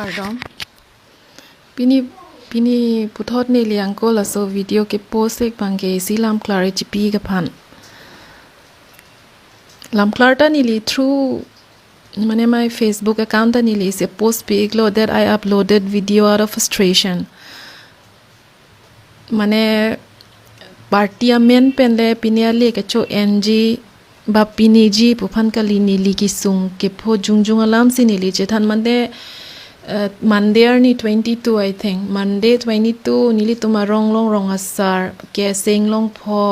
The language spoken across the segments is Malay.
kardom pini puthot ne liang ko la so video ke post ek bangge silam klare chipi ga phan lam klarta ni li through mane my Facebook account ni li se post pe iglo that I uploaded video out of frustration mane parliament pen le pinia le ke cho NG ba piniji puphan kali ni li ki sung ke pho jungjung alam si ni li che than mande Monday ni 22 I think Monday 22 nili tuma rong asar ke sing long pho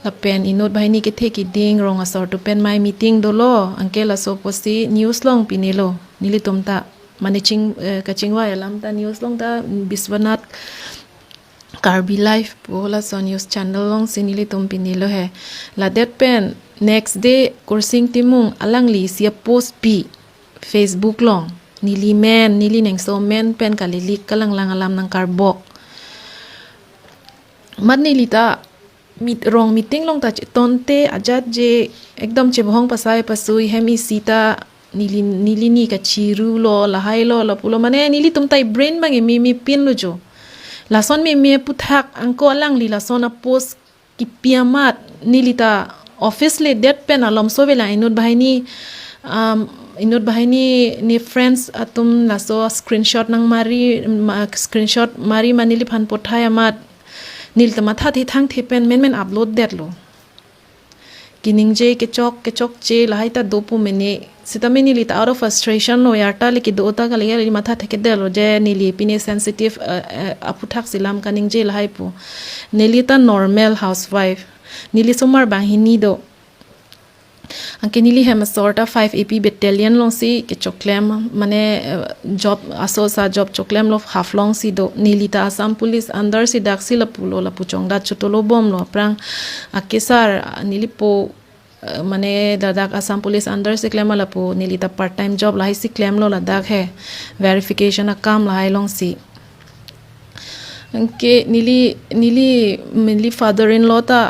Lapen inot bahini ke theki ding rong asar to pen my meeting dolo angkela so posi news long pinilo nili tumta managing kachingwa alam ta news long ta Biswanath Karbi live pola so news channel long sinili tum pinilo he la that pen next day Kursing Timung alangli sia post pi Facebook long nili neng so men pen kalilik kalang lang alam ng karbok mat nili ta rong meeting long ta tonte ajat je ekdam che bohong pasai pasui hemi sita nili ni ka chiru lo lahai lo la pulo mane nili tum tai brain bangi mi pin lo jo lason me puthak angko alang li lason a post ki piamat nili ta office le det pen alom so vela inut bahini ni friends atum laso screenshot mari manili phan pothai amat nil tama tha thi thang thepen men upload det lo kining je ke chok che lahai ta dopu mene sitame nili ta out of frustration no yarta le ki dota ka le matha theke delo je nili pine sensitive aputhak silam kaning je lahai pu nili ta normal housewife nili somar bahini do anke nili hem sort of 5 AP battalion long si ke choklem mane job asosa job choklem lo half long si do nili ta Assam police under si daksi la pulo la puchong da chotolo bom lo prang akesar nili po mane dadak Assam police under si klem la po nili ta part time job la si klem lo la dak he verification a kam la long si anke nili father in law ta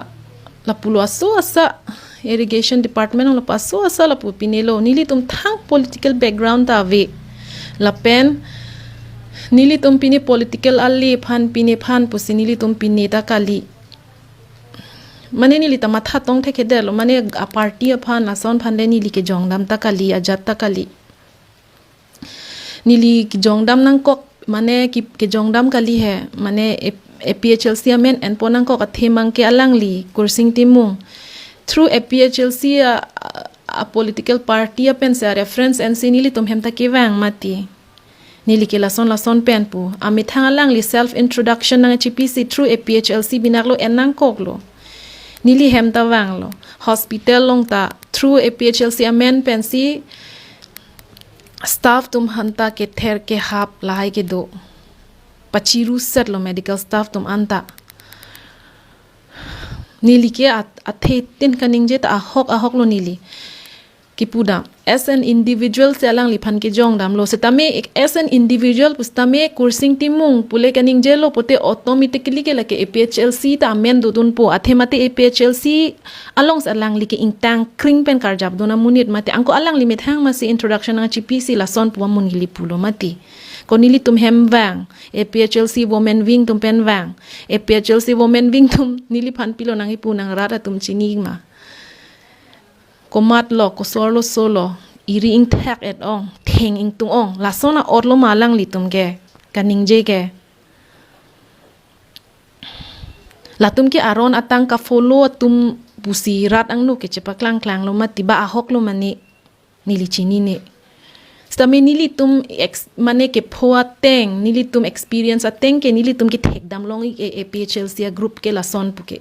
la pulo aso asa irrigation department lo paso asa la pupinelo nili tum thang political background ta ve Lapen nili tum pini political alli phan pusi nili tum pini ta kali mane nili ta matha tong theke delo mane a party phan la son phan le nili ke jongdam ta kali ajat ta kali nili ki jongdam nang kok mane ki ke jongdam kali he mane APHLC amen en ponang ko ka themang ke alangli Kursing Timung through APHLC a political party a pen sa reference and sinili tum hem ta ke wang mati nili ke lason pen pu ami thangalang li self introduction nang HPC through APHLC binaklo enang koklo nili hem ta wang lo hospital long ta through APHLC amen pen si staff tum hanta Kether Kehap lahai ke do pachiru set lo medical staff tum anta nili ke athe tin kaning je ta ahok lo nili kipuda as an individual selang liphan ke jong dam lo setame as an individual pustame Kursing Timung pule kaning je lo pote automatically ke lake APHLC ta men dudun po athe mate APHLC along salang like ingtang kring pen karjab dona munit mate angko alang limit hang masi introduction ng GPC la son po munili pulo mati konili tum hem wang APHLC women wing tum pen wang APHLC women wing tum nili phan pilo nang ipu nang rata tum chinigma komat lo kosor lo solo iri ing thak et ong theng ing tung ong la sona orlo malang li tum ge kaning je ge la tum ki aron atang ka follow tum busi rat ang nu ke chepa klang lo matiba ahok lo mani nili chini ne stami nili tum mane ke phoa teng nili tum experience a teng ke nili tum ki thek dam long e APHLC group ke la son puke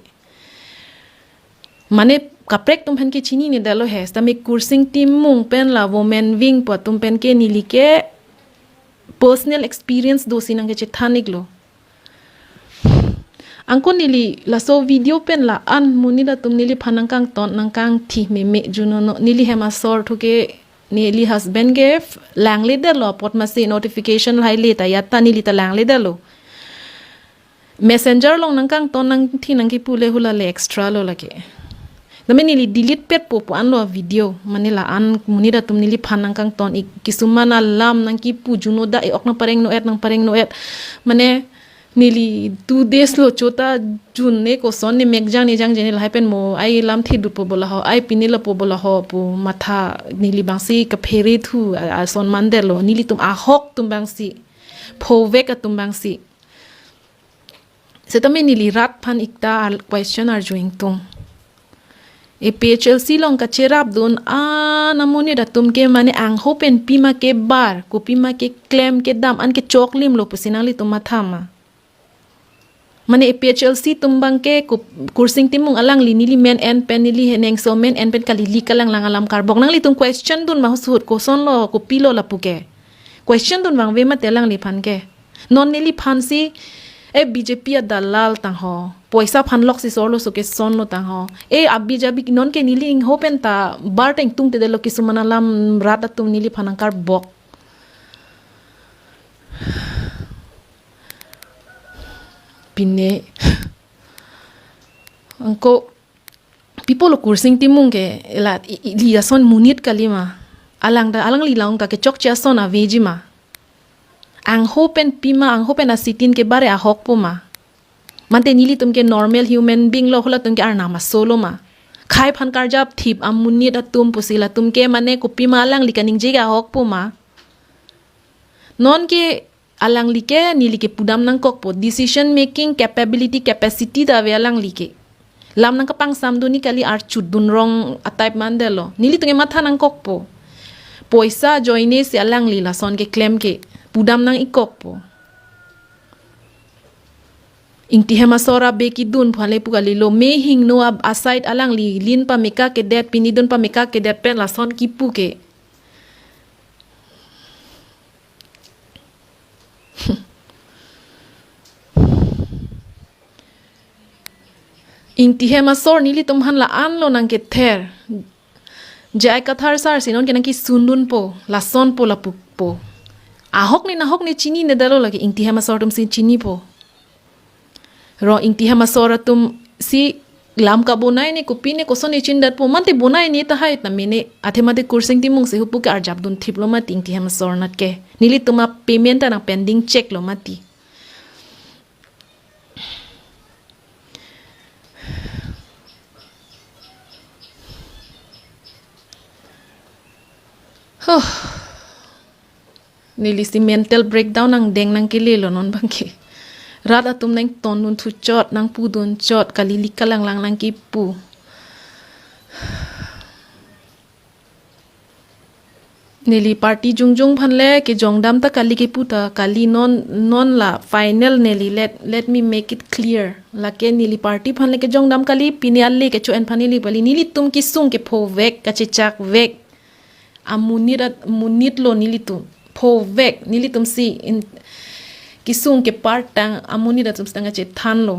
mane kaprek tum pen ke chini ni dalo he stami Kursing Timung pen la women wing po tum pen ke nili ke personal experience do sinang ke chethanik lo angko nili la so video pen la an muni da tum nili phanangkang ton nangkang thi me juno no nili hema sor thuke nili husband ge langle de lo pot ma se notification lai le ta yatta nili ta langle de lo messenger long nangkang ton nang thi nang ki pule hula le extra lo lake Tapi nili delete pet po anlo video manila an munida tum nili panang kang ton kisumana lam nang ki pu juno da ok nang pareng no et mane nili 2 days lo chota jun ne ko son ne megjang ni jang jeni lai pen mo ai lam thi du po bola ho ai pinila po bola ho pu matha nili bangsi ka pheri thu a son mandelo nili tum a hok tum bangsi phovek a tum bangsi setame nili rat phan ikta question ar joing tung Aphlc long ka cherap dun namuni da tum ke mane ang hopen pima ke bar ko pima ke claim ke dam an ke choklim lo pusinali tum mathama mane Aphlc tumbang ke kursing timung alang li nili men en pen nili heneng so men en pen kali li kalang lang alam karbok nang li tum question dun mahsut ko son lo ko pilo la puke question dun wang ve ma telang li phan ke non nili phan si BJP a dalal tang ho poisa phan lok si sorlo so ke son lo tang ho abbi jabi non ke nili ing hopen ta bar teng tung te de lo kisumana lam rata tum nili phanang kar bok pinne angko people kursing timung ke la li son munit kalima alang li laung ka ke chok cha son a vejima ang hopen pima ang hopen a sitin ke bare a hok puma mante nili tum ke normal human being lo hola tum ke ar nama solo ma khai phan kar jab thip amunit atum pusila tum ke mane ko pima alang likaning jega hok puma non ke alang like nili ke pudam nang kok po decision making capacity da ve alang like lam nang kapang samdu ni kali ar chudun rong a type mandelo nili tunge matha nang kok po poisa joine se alang lila son ke claim ke pudam nang ikok po ingti hema sora beki dun phale pugali lo me hing no ab aside alang li lin pa meka ke det pinidun pa meka ke det pen la son ki pu ke ingti hema sor nili tum han la an lo nang ke ther jai kathar sar sinon ke nang ki sundun po la son po la pu po ahok ni chini ne dalo lagi ingti hema sor tum sin chini po ro ingti hema sor tum si lam ka bonai ne kupine ko son chin dat po mante bonai ni ta hai ta mene athemate kursing timung se hupu ka arjab dun thiplo ma ingti hema sor nat ke nili tuma payment na pending check lo mati nili si mental breakdown ang deng nang kililo non bangki rat atum nang ton nun thu chot nang pu dun chot kalili kalang lang nang ki pu nili party jungjung phanle ke jongdam ta kali ke puta kali non la final nili let me make it clear la ke nili party phanle ke jongdam kali pinialle ke chu en phanili bali nili tum ki sung ke phovek ka chechak vek munit lo nili tum phovek nili tum si in kisung ke partang amuni da tum stanga che than lo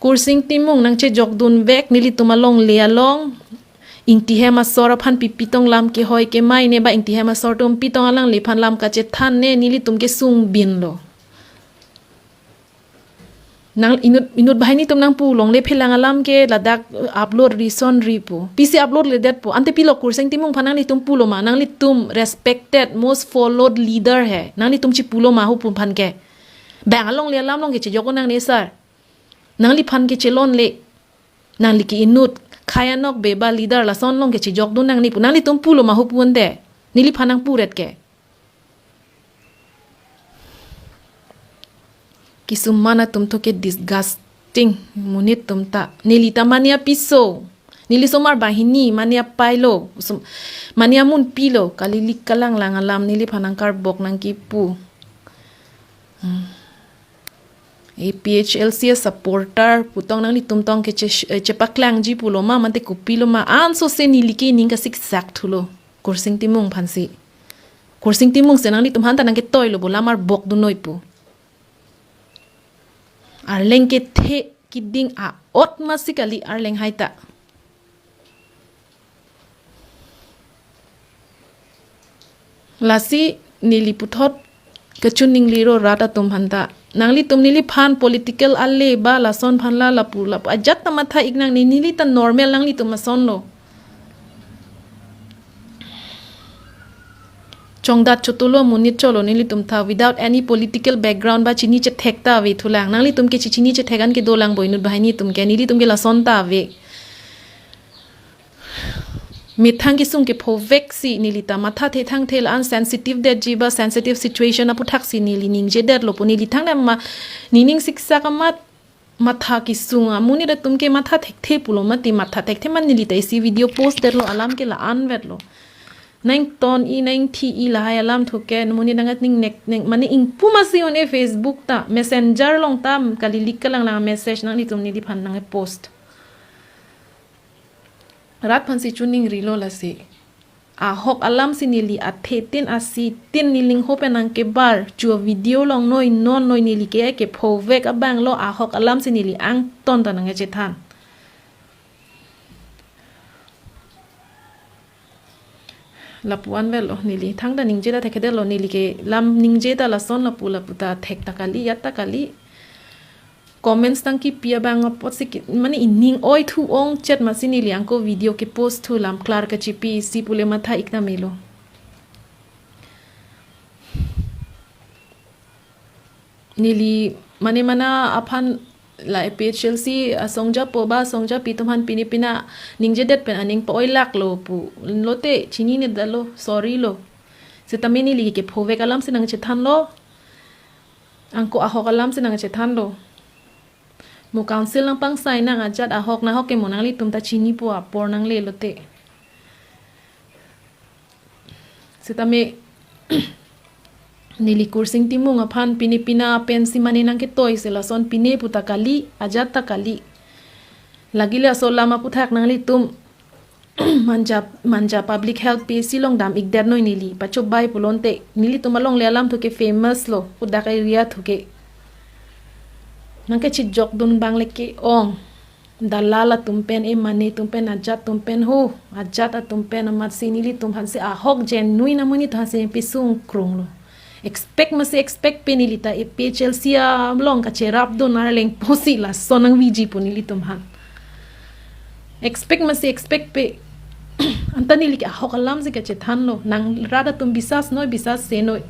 kursing timung nang che jokdun vek nili tumalong lealong ingti hema sora phan pipitong lam ke hoi ke mai ne ba ingti hema sor tum pitong alang le phan lam ka che than ne nili tum ke sung bin lo nang inut bahai ni tum nang pu long le phelang alam ke ladak upload rison ripu pc upload le dat po ante pilo kursing timung phanang ni tum pulo ma nang li tum respected most followed leader hai nang li tum chi pulo ma hu pun phan ke bang along le alam long ke che joko nang ne sar nang li phan ke chelon le nang li ki inut khaya nok beba leader la son long ke che jok dun nang ni pu nang li tum pulo ma hu pun de ni li phanang puret ke kisumana tum to ke disgusting munit tum ta nili tamania piso nili somar bahini mania pailo mania mun pilo kalili kalang lang alam nili phanang kar bok nang ki pu Aphlc supporter putong nang li tum tong ke Keklang ji pulo ma mante kupilo ma an so se nili ke ning ka sik sak thulo kursing timung phansi kursing timung se nang li tum han ta nang ke toilo bola mar bok du noi pu arleng ke the kiding a automatically arleng haita lasi nili puthot kachuning liro rata tum hanta nangli tum nili phan political alle ba la son phan la lapu ajat ta matha ignang ni nili ta normal nangli tum son lo chongdat chotulo munit cholo nili tum tha without any political background ba chini che thekta ve thulang nangli tum ke chini che thegan ke dolang boinut bahini tum ke nili tum ke la son ta ve mithang ki sung ke phovek si nilita matha the thang thel an sensitive de jiba sensitive situation apu thak si nili ning je der lo pu nili thang na ma nining siksa ka mat matha ki sung amuni ra tum ke matha thek the pulo mati matha thek the man nili tai si video post der lo alam ke la an vet lo nang ton i nang thi i la hay alam thoke muni dangat ning nek mani ing puma si on Facebook ta messenger long tam kali lik ka lang message nang ni tum nili phan nang post rat phansi chuning rilo la si a hok alam sinili a thetin a si tin niling hopenang ke bar chu video long noi non noi nili ke phovek a bang lo a hok alam sinili ang ton ta nang che than lapuan velo nili thang da ningje da thekede lo nili ke lam ningje da la son la puta thek ta kali yat ta kali comments tang ki pia bang pot se mani inning oi thu ong chat masini liang ko video ke post thu lam klar ka chipi si pule matha ikna melo nili mane mana aphan la Aphlc Asongja po ba Asongja pitumhan pinipina ningje det pen aning poi lak lo pu lote chini ne dalo sorry lo se tamini li ke phove kalam se nang che than lo angko a hokalam se nang che than lo mo council lang pang sai nang ajat ahok na hok ke monang li tum ta chini po apor nang le lote sitame nili kursing timung aphan pinipina pensi mani nang ke toy se la son pine puta kali ajat ta kali lagile asolama puthak nang li tum manja public health pc long dam igder noi nili pacho bai pulonte nili tumalong le alam thuke famous lo puda ka area thuke nangke chit jok dun bang leke ong dalala tumpen e mane tumpen ajat tumpen ho ajat a tumpen amat sinili tum hanse a hok gen nui namuni tha se pisung krong lo expect penili ta e Aphlc long ka cherap do narleng posi la sonang vg punili tum han expect pe antani li ka hok alam se ka che than lo nang rada tum bisas noi se noi